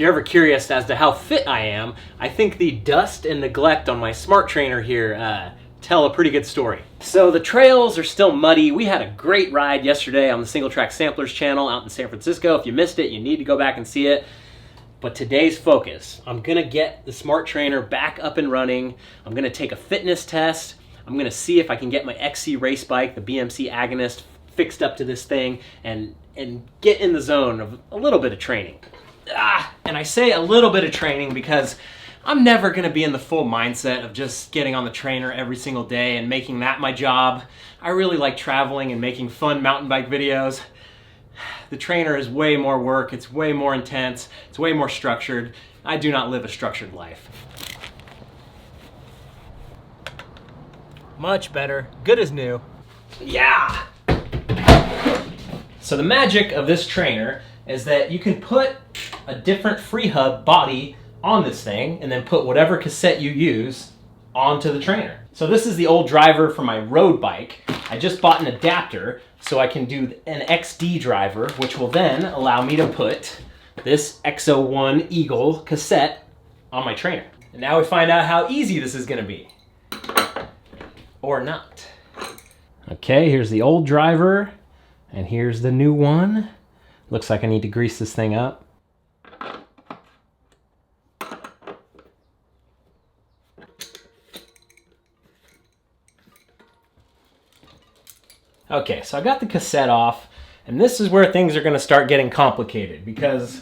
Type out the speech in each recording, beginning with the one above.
you're ever curious as to how fit I am, I think the dust and neglect on my smart trainer here tell a pretty good story. So the trails are still muddy. We had a great ride yesterday on the Single Track Samplers channel out in San Francisco. If you missed it, you need to go back and see it. But today's focus, I'm gonna get the smart trainer back up and running. I'm gonna take a fitness test. I'm gonna see if I can get my XC race bike, the BMC Agonist, fixed up to this thing and get in the zone of a little bit of training. And I say a little bit of training because I'm never gonna be in the full mindset of just getting on the trainer every single day and making that my job. I really like traveling and making fun mountain bike videos. The trainer is way more work, it's way more intense, it's way more structured. I do not live a structured life. Much better, good as new. Yeah! So the magic of this trainer is that you can put a different free hub body on this thing and then put whatever cassette you use onto the trainer. So this is the old driver for my road bike. I just bought an adapter so I can do an XD driver, which will then allow me to put this X01 Eagle cassette on my trainer. And now we find out how easy this is gonna be. Or not. Okay, here's the old driver, and here's the new one. Looks like I need to grease this thing up. Okay, so I got the cassette off, and this is where things are gonna start getting complicated because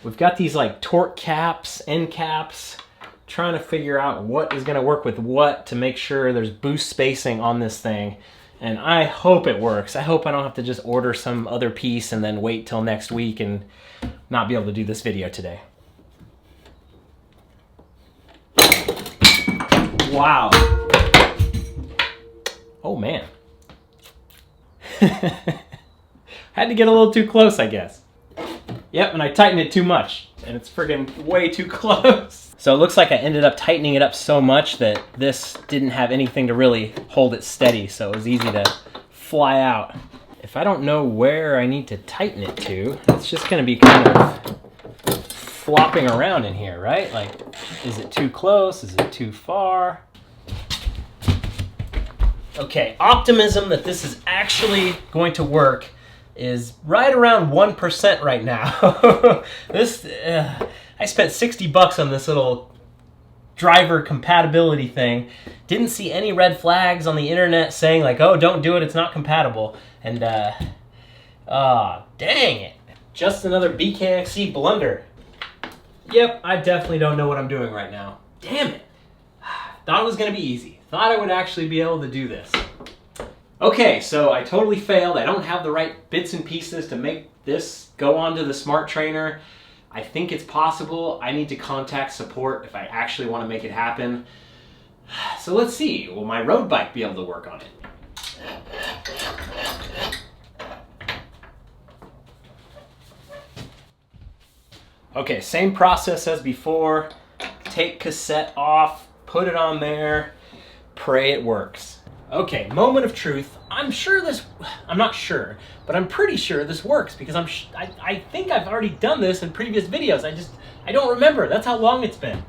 we've got these like torque caps, end caps, trying to figure out what is gonna work with what to make sure there's boost spacing on this thing. And I hope it works. I hope I don't have to just order some other piece and then wait till next week and not be able to do this video today. Wow. Oh man. Had to get a little too close, I guess. Yep, and I tightened it too much, and it's friggin' way too close. So it looks like I ended up tightening it up so much that this didn't have anything to really hold it steady, so it was easy to fly out. If I don't know where I need to tighten it to, it's just gonna be kind of flopping around in here, right? Like, is it too close? Is it too far? Okay, optimism that this is actually going to work is right around 1% right now. I spent 60 bucks on this little driver compatibility thing. Didn't see any red flags on the internet saying like, oh, don't do it, it's not compatible. And, dang it. Just another BKXC blunder. Yep, I definitely don't know what I'm doing right now. Damn it. Thought it was gonna be easy. Thought I would actually be able to do this. Okay, so I totally failed. I don't have the right bits and pieces to make this go onto the smart trainer. I think it's possible. I need to contact support if I actually want to make it happen. So let's see. Will my road bike be able to work on it? Okay, same process as before. Take cassette off, put it on there, pray it works. Okay, moment of truth. I'm not sure, but I'm pretty sure this works because I think I've already done this in previous videos. I don't remember. That's how long it's been.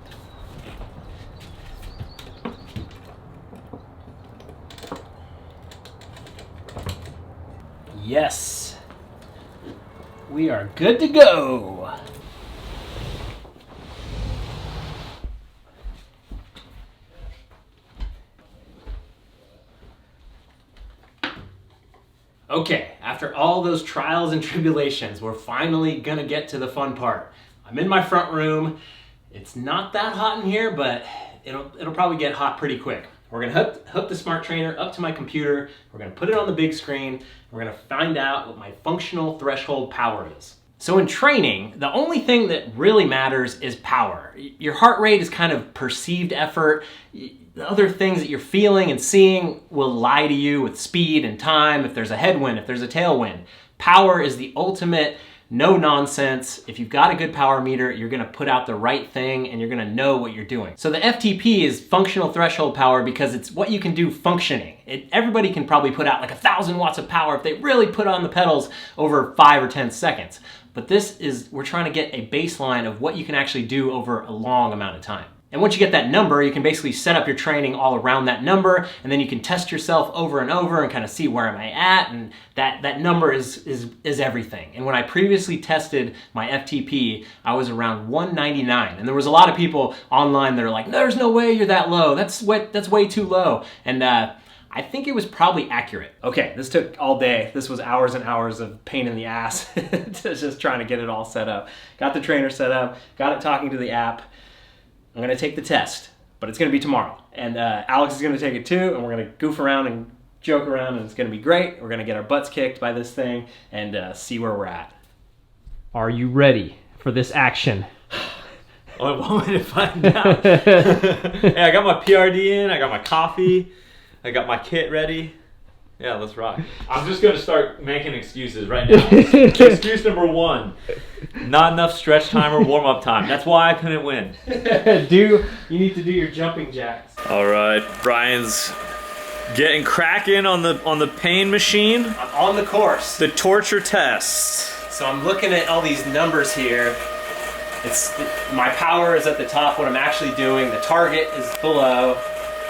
Yes. We are good to go. Okay, after all those trials and tribulations, we're finally gonna get to the fun part. I'm in my front room. It's not that hot in here, but it'll probably get hot pretty quick. We're gonna hook the smart trainer up to my computer. We're gonna put it on the big screen. We're gonna find out what my functional threshold power is. So in training, the only thing that really matters is power. Your heart rate is kind of perceived effort. The other things that you're feeling and seeing will lie to you with speed and time, if there's a headwind, if there's a tailwind. Power is the ultimate no nonsense. If you've got a good power meter, you're gonna put out the right thing and you're gonna know what you're doing. So the FTP is functional threshold power because it's what you can do functioning. Everybody can probably put out like 1,000 watts of power if they really put on the pedals over 5 or 10 seconds. but we're trying to get a baseline of what you can actually do over a long amount of time. And once you get that number, you can basically set up your training all around that number, and then you can test yourself over and over and kind of see where am I at, and that number is everything. And when I previously tested my FTP, I was around 199, and there was a lot of people online that are like, there's no way you're that low, that's way too low. And I think it was probably accurate. Okay, this took all day. This was hours and hours of pain in the ass just trying to get it all set up. Got the trainer set up, got it talking to the app. I'm gonna take the test, but it's gonna be tomorrow. And Alex is gonna take it too, and we're gonna goof around and joke around, and it's gonna be great. We're gonna get our butts kicked by this thing and see where we're at. Are you ready for this action? Oh, want me to find out? Hey, I got my PRD in, I got my coffee, I got my kit ready. Yeah, let's rock. I'm just gonna start making excuses right now. Excuse number 1. Not enough stretch time or warm-up time. That's why I couldn't win. You need to do your jumping jacks. All right, Brian's getting cracking on the pain machine. I'm on the course. The torture test. So I'm looking at all these numbers here. My power is at the top, what I'm actually doing. The target is below.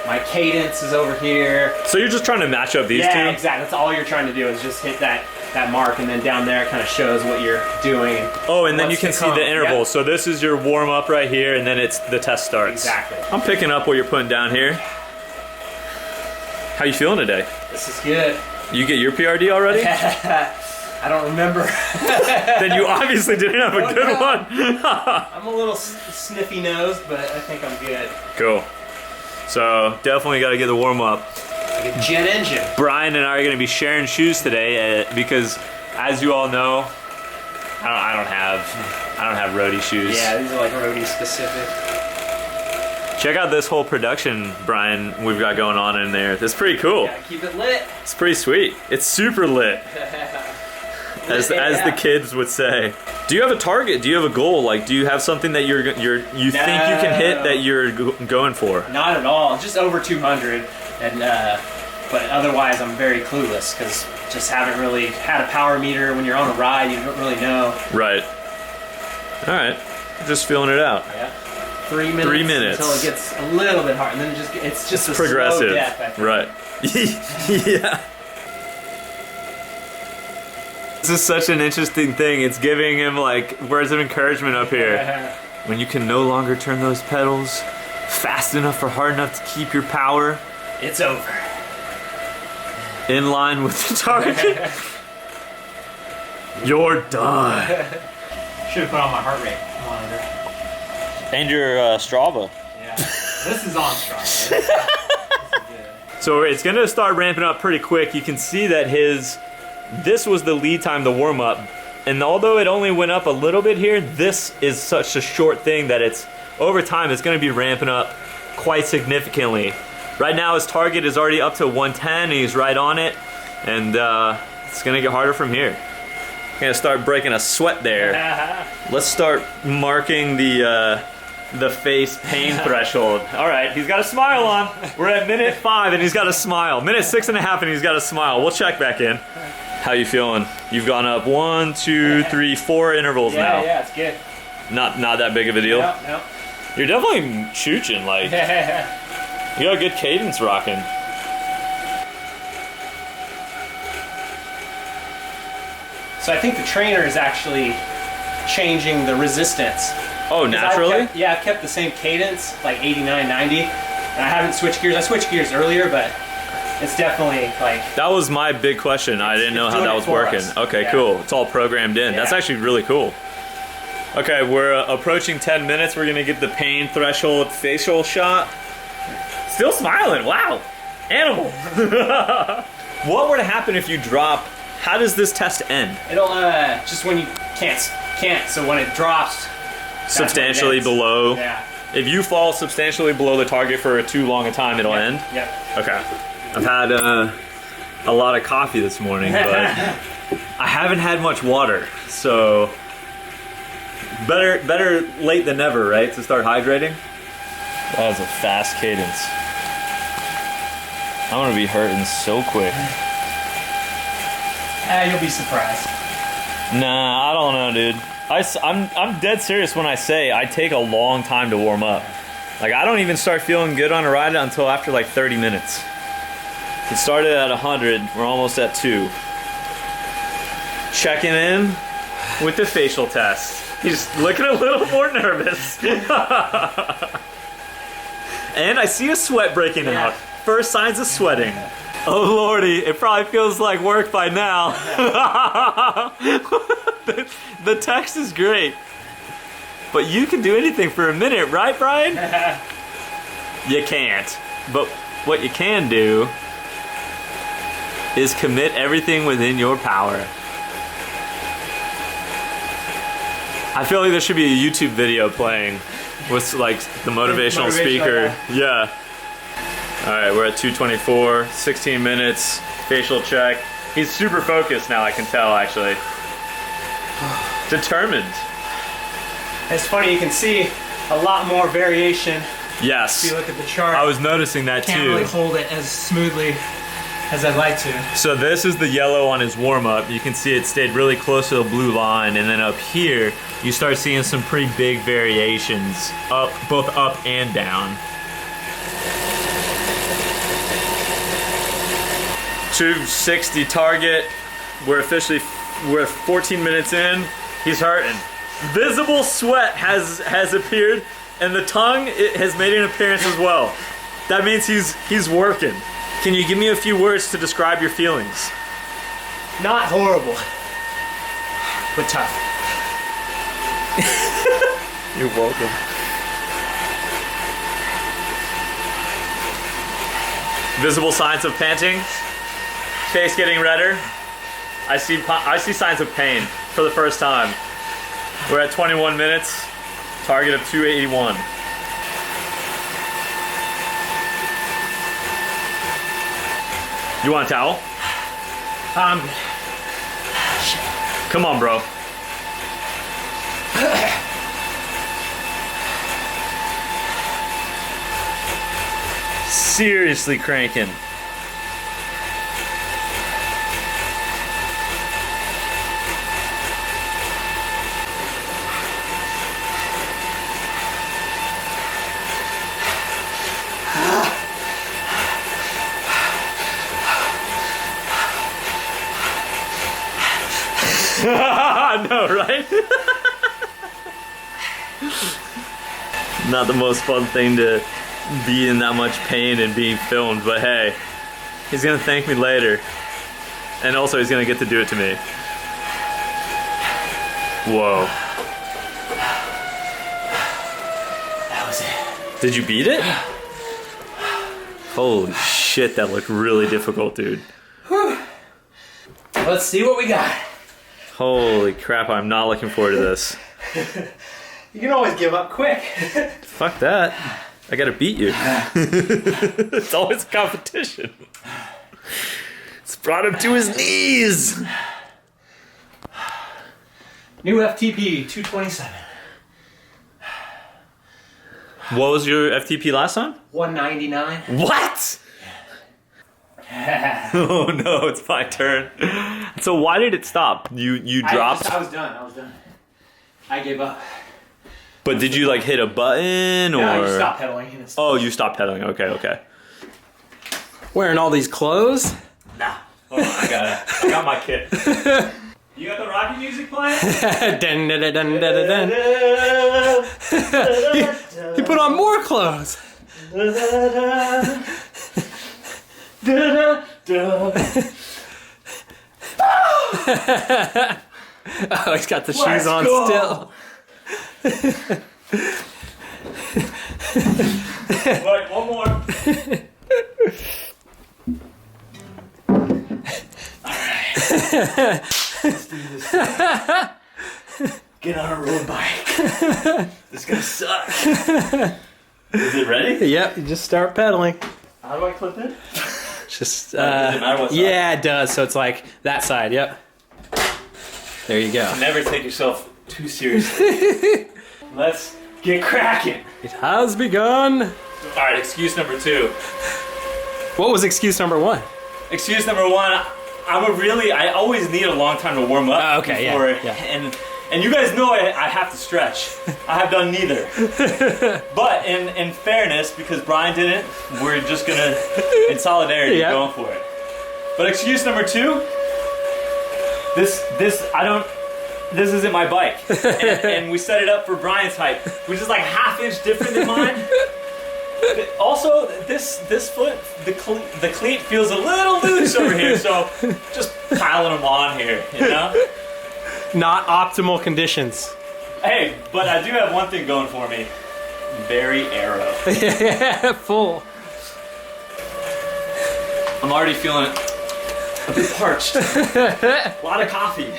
My cadence is over here. So you're just trying to match up these two? Yeah, exactly. That's all you're trying to do is just hit that mark, and then down there it kind of shows what you're doing. Oh, and then you can see the interval. Yep. So this is your warm up right here, and then the test starts. Exactly. I'm picking up what you're putting down here. How you feeling today? This is good. You get your PRD already? I don't remember. Then you obviously didn't have a good one. I'm a little sniffy nosed, but I think I'm good. Cool. So definitely got to get the warm up. Like a jet engine. Brian and I are going to be sharing shoes today because, as you all know, I don't have roadie shoes. Yeah, these are like roadie specific. Check out this whole production, Brian, we've got going on in there. It's pretty cool. Gotta keep it lit. It's pretty sweet. It's super lit. As the kids would say. Do you have a target? Do you have a goal? Like, do you have something that you think you can hit that you're going for? Not at all. Just over 200, and but otherwise I'm very clueless because just haven't really had a power meter. When you're on a ride, you don't really know. Right. All right. Just feeling it out. Yeah. 3 minutes. 3 minutes until it gets a little bit hard, and then it's just a progressive. Slow death, I think. Right. Yeah. This is such an interesting thing. It's giving him like words of encouragement up here. When you can no longer turn those pedals fast enough or hard enough to keep your power, it's over. In line with the target. You're done. Should have put on my heart rate monitor. And your Strava. Yeah. This is on Strava. This is good. So it's gonna start ramping up pretty quick. You can see that this was the lead time, the warm up. And although it only went up a little bit here, this is such a short thing that over time, it's gonna be ramping up quite significantly. Right now, his target is already up to 110, and he's right on it. And it's gonna get harder from here. Gonna start breaking a sweat there. Let's start marking the face pain threshold. All right, he's got a smile on. We're at minute 5 and he's got a smile. Minute 6.5 and he's got a smile. We'll check back in. How you feeling? You've gone up 1, 2, 3, 4 intervals now. Yeah, it's good. Not that big of a deal. No. You're definitely chooching, like you got a good cadence rocking. So I think the trainer is actually changing the resistance. Oh, naturally? I've kept the same cadence, like 89, 90, and I haven't switched gears. I switched gears earlier, but it's definitely like... That was my big question. I didn't know how that was working. Okay, cool. It's all programmed in. Yeah. That's actually really cool. Okay, we're approaching 10 minutes. We're gonna get the pain threshold facial shot. Still smiling, wow. Animal. What were to happen if you drop? How does this test end? It'll, just when you can't, so when it drops... Substantially below? Yeah. If you fall substantially below the target for too long a time, it'll end? Yep. Okay. I've had a lot of coffee this morning, but I haven't had much water, so better late than never, right, to start hydrating? That was a fast cadence. I'm gonna be hurting so quick. You'll be surprised. Nah, I don't know, dude. I'm dead serious when I say I take a long time to warm up. Like, I don't even start feeling good on a ride until after like 30 minutes. It started at 100, we're almost at 2. Checking in with the facial test. He's looking a little more nervous. And I see a sweat breaking out. First signs of sweating. Oh lordy, it probably feels like work by now. The text is great. But you can do anything for a minute, right, Brian? You can't. But what you can do is commit everything within your power. I feel like there should be a YouTube video playing with like the motivational speaker. Yeah. All right, we're at 2:24, 16 minutes, facial check. He's super focused now, I can tell, actually. Determined. It's funny, you can see a lot more variation. Yes. If you look at the chart. I was noticing that Can't too. really hold it as smoothly as I'd like to. So this is the yellow on his warm-up. You can see it stayed really close to the blue line, and then up here, you start seeing some pretty big variations, both up and down. 260 target. We're 14 minutes in. He's hurting. Visible sweat has appeared, and the tongue has made an appearance as well. That means he's working. Can you give me a few words to describe your feelings? Not horrible, but tough. You're welcome. Visible signs of panting. Face getting redder. I see signs of pain for the first time. We're at 21 minutes. Target of 281. You want a towel? Come on, bro. Seriously cranking. I know, right? Not the most fun thing to be in that much pain and being filmed, but hey, he's gonna thank me later. And also he's gonna get to do it to me. Whoa. That was it. Did you beat it? Holy shit, that looked really difficult, dude. Whew. Let's see what we got. Holy crap, I'm not looking forward to this. You can always give up quick. Fuck that. I gotta beat you. It's always a competition. It's brought him to his knees. New FTP 227. What was your FTP last time? 199. What? Oh no, it's my turn. So why did it stop? You dropped? I was done. I gave up. But did you like hit a button or? No, you stopped pedaling. Oh, you stopped pedaling. Okay. Wearing all these clothes? Nah. Hold on, I got my kit. You got the Rocky music playing? Dun, dun, dun, dun, dun, dun. He put on more clothes. Oh, he's got the shoes on still. Wait, one more. Alright. Let's do this. Get on a road bike. This is gonna suck. Is it ready? Yep, you just start pedaling. How do I clip it? Just, does it matter what side? Yeah, it does. So it's like that side, yep. There you go. Never take yourself too seriously. Let's get cracking. It has begun. Alright, excuse number 2. What was excuse number 1? Excuse number 1, I always need a long time to warm up. Okay, before, yeah. And you guys know I have to stretch. I have done neither. But in fairness, because Brian didn't, we're just gonna, in solidarity, going for it. But excuse number 2, this isn't my bike. And we set it up for Brian's height, which is like ½ inch different than mine. Also, this foot, the cleat feels a little loose over here, so just piling them on here, you know? Not optimal conditions. Hey, but I do have one thing going for me. Very aero. Full. I'm already feeling a bit parched. A lot of coffee.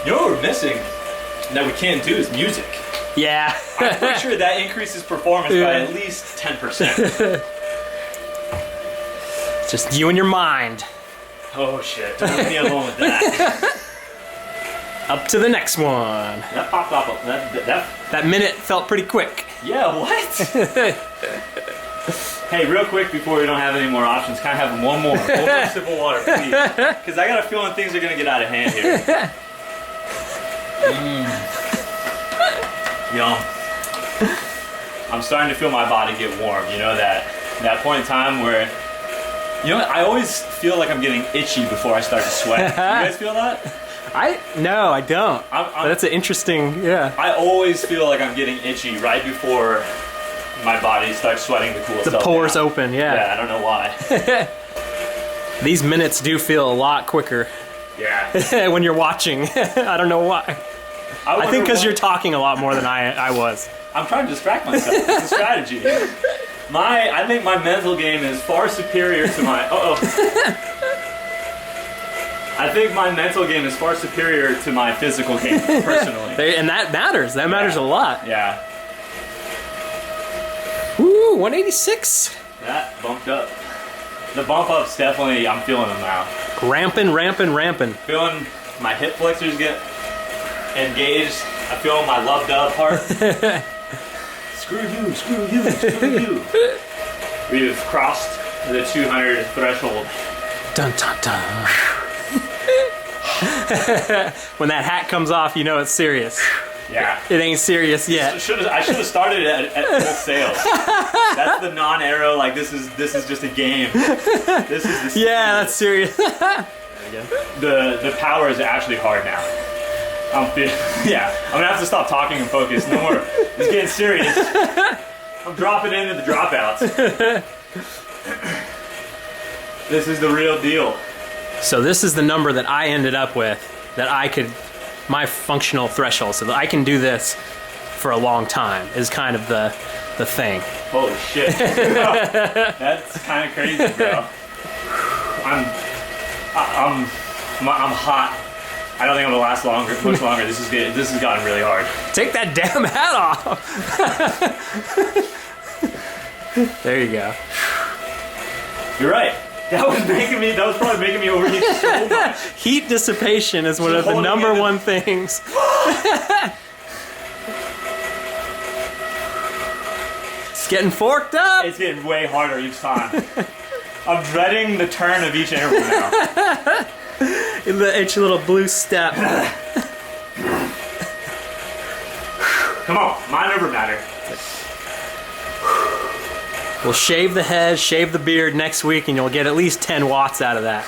You know what we're missing that we can't do is music. Yeah. I'm pretty sure that increases performance by at least 10%. Just you and your mind. Oh shit, don't leave me alone with that. Up to the next one. That popped off. That minute felt pretty quick. Yeah, what? Hey, real quick before we don't have any more options, can I have one more sip of water, please? Because I got a feeling things are going to get out of hand here. Yum. I'm starting to feel my body get warm. You know that point in time where, you know, I always feel like I'm getting itchy before I start to sweat. You guys feel that? No, I don't. That's an interesting, I always feel like I'm getting itchy right before my body starts sweating to cool itself the pores down. open, Yeah, I don't know why. These minutes do feel a lot quicker. Yeah. When you're watching. I don't know why. I think because you're talking a lot more than I was. I'm trying to distract myself. It's a strategy. I think my mental game is far superior to my... I think my mental game is far superior to my physical game, personally. And that matters. That matters a lot. Yeah. Ooh, 186. That bumped up. The bump ups definitely, I'm feeling them now. Ramping. Feeling my hip flexors get engaged. I feel my love dub heart. Screw you. We've crossed the 200 threshold. Dun dun dun. When that hat comes off, you know it's serious. Yeah. It ain't serious yet. I should have started at full sail. That's the non-aero, like this is just a game. This is the that's serious. The power is actually hard now. I'm gonna have to stop talking and focus. No more. It's getting serious. I'm dropping into the dropouts. This is the real deal. So this is the number that I ended up with, that I could, my functional threshold, so that I can do this for a long time is kind of the thing. Holy shit. That's kind of crazy, bro. I'm hot. I don't think I'm gonna last much longer. This has gotten really hard. Take that damn hat off. There you go. You're right. That was probably making me overheat so much. Heat dissipation is one of the number one things. It's getting forked up. It's getting way harder each time. I'm dreading the turn of each interval now. Each little blue step. Come on, mine never matter. We'll shave the head, shave the beard next week, and you'll get at least 10 watts out of that.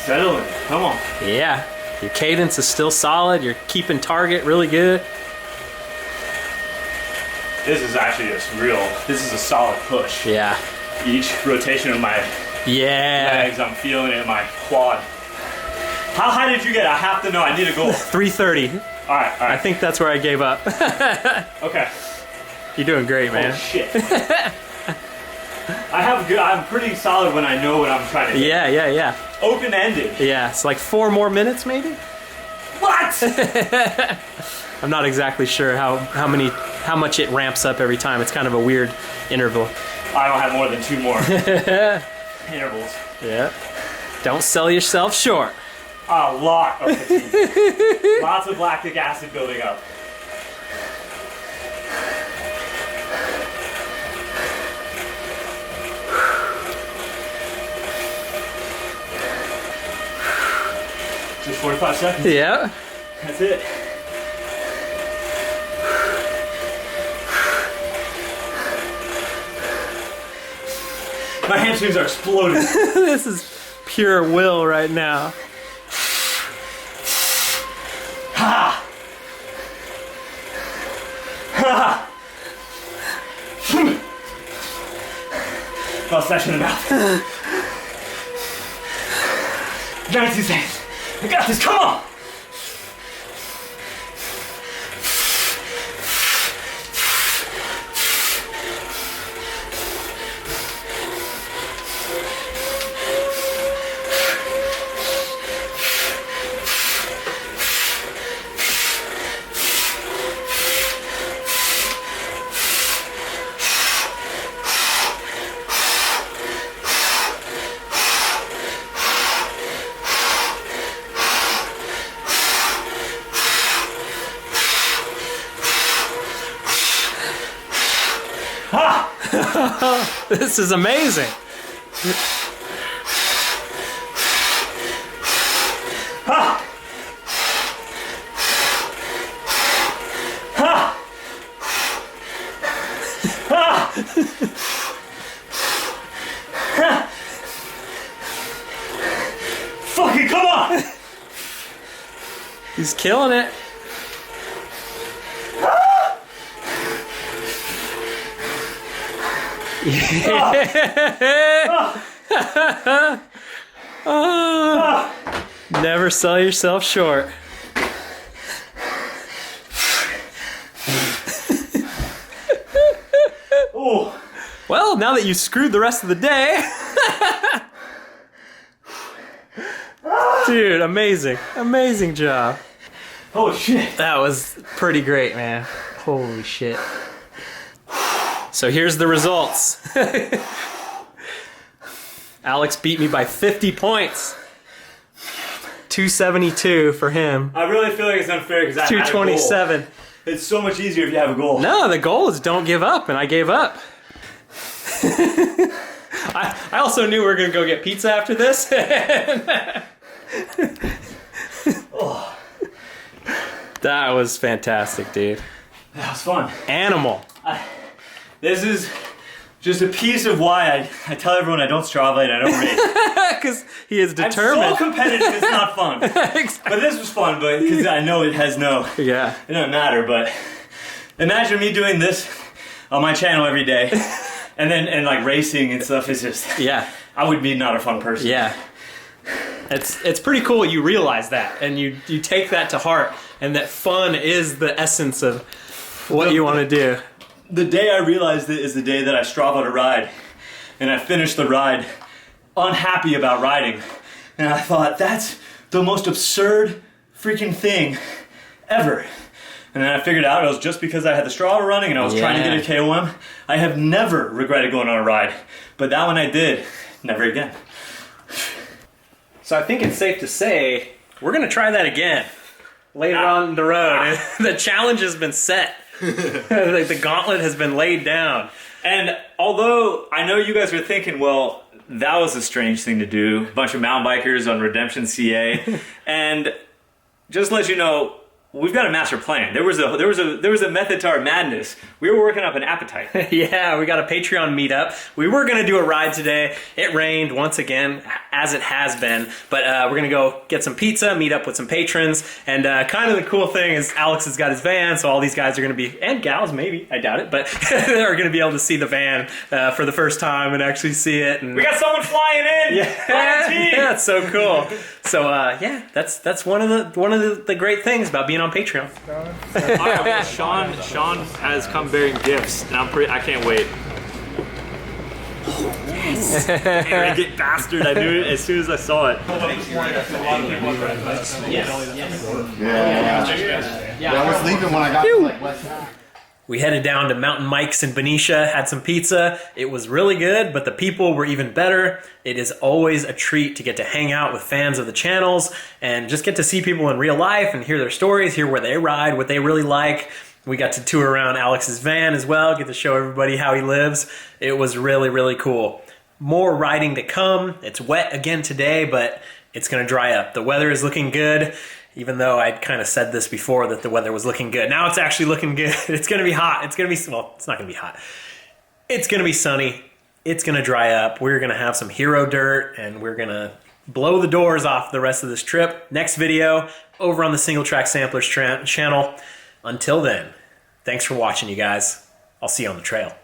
Settle in. Come on. Yeah. Your cadence is still solid. You're keeping target really good. This is actually this is a solid push. Yeah. Each rotation of my legs, I'm feeling it in my quad. How high did you get? I have to know. I need a goal. 330. All right. I think that's where I gave up. Okay. You're doing great, man. Oh, shit. I'm pretty solid when I know what I'm trying to do. Yeah. Open-ended. Yeah, it's like 4 more minutes, maybe? What? I'm not exactly sure how much it ramps up every time. It's kind of a weird interval. I don't have more than 2 more intervals. Yeah. Don't sell yourself short. A lot of fatigue. Lots of lactic acid building up. Just 45 seconds. Yeah. That's it. My hamstrings are exploding. This is pure will right now. Ha! Ha! I'll smash in the mouth. 19 seconds. I got this, come on! This is amazing. Ha! Ha! Ha! Ha! Fucking come on! He's killing it. Never sell yourself short. Oh. Well, now that you screwed the rest of the day. Dude, amazing. Amazing job. Oh shit. That was pretty great, man. Holy shit. So here's the results. Alex beat me by 50 points. 272 for him. I really feel like it's unfair because I had a goal. 227. It's so much easier if you have a goal. No, the goal is don't give up, and I gave up. I also knew we were going to go get pizza after this. Oh. That was fantastic, dude. That was fun. Animal. This is just a piece of why I tell everyone I don't Strava and I don't race. Because he is determined. I'm so competitive, it's not fun. Exactly. But this was fun, but because I know it has Yeah. it doesn't matter. But imagine me doing this on my channel every day, and like racing and stuff is just. Yeah. I would be not a fun person. Yeah. It's pretty cool you realize that and you take that to heart and that fun is the essence of what you want to do. The day I realized it is the day that I Strava to ride, and I finished the ride unhappy about riding, and I thought that's the most absurd freaking thing ever. And then I figured out it was just because I had the Strava running and I was trying to get a KOM. I have never regretted going on a ride, but that one I did. Never again. So I think it's safe to say we're going to try that again later on the road. The challenge has been set. The gauntlet has been laid down. And although I know you guys are thinking, well, that was a strange thing to do. A bunch of mountain bikers on Redemption CA. And just to let you know, we've got a master plan. There was a method to our madness. We were working up an appetite. Yeah, we got a Patreon meetup. We were going to do a ride today. It rained once again, as it has been. But we're going to go get some pizza, meet up with some patrons. And kind of the cool thing is Alex has got his van, so all these guys are going to be, and gals maybe, I doubt it, but they're going to be able to see the van for the first time and actually see it. And We got someone flying in! yeah, it's so cool. So yeah, that's one of the great things about being on Patreon. Alright, well, Sean has come bearing gifts, and I can't wait. Arrogant bastard, I knew it as soon as I saw it. Yeah, I was leaving when I got to like West Side. We headed down to Mountain Mike's in Benicia, had some pizza. It was really good, but the people were even better. It is always a treat to get to hang out with fans of the channels and just get to see people in real life and hear their stories, hear where they ride, what they really like. We got to tour around Alex's van as well, get to show everybody how he lives. It was really, really cool. More riding to come. It's wet again today, but It's gonna dry up. The weather is looking good, even though I'd kind of said this before that the weather was looking good. Now it's actually looking good. It's gonna be hot. It's gonna be, well, it's not gonna be hot. It's gonna be sunny. It's gonna dry up. We're gonna have some hero dirt and we're gonna blow the doors off the rest of this trip. Next video over on the Single Track Samplers channel. Until then, thanks for watching, you guys. I'll see you on the trail.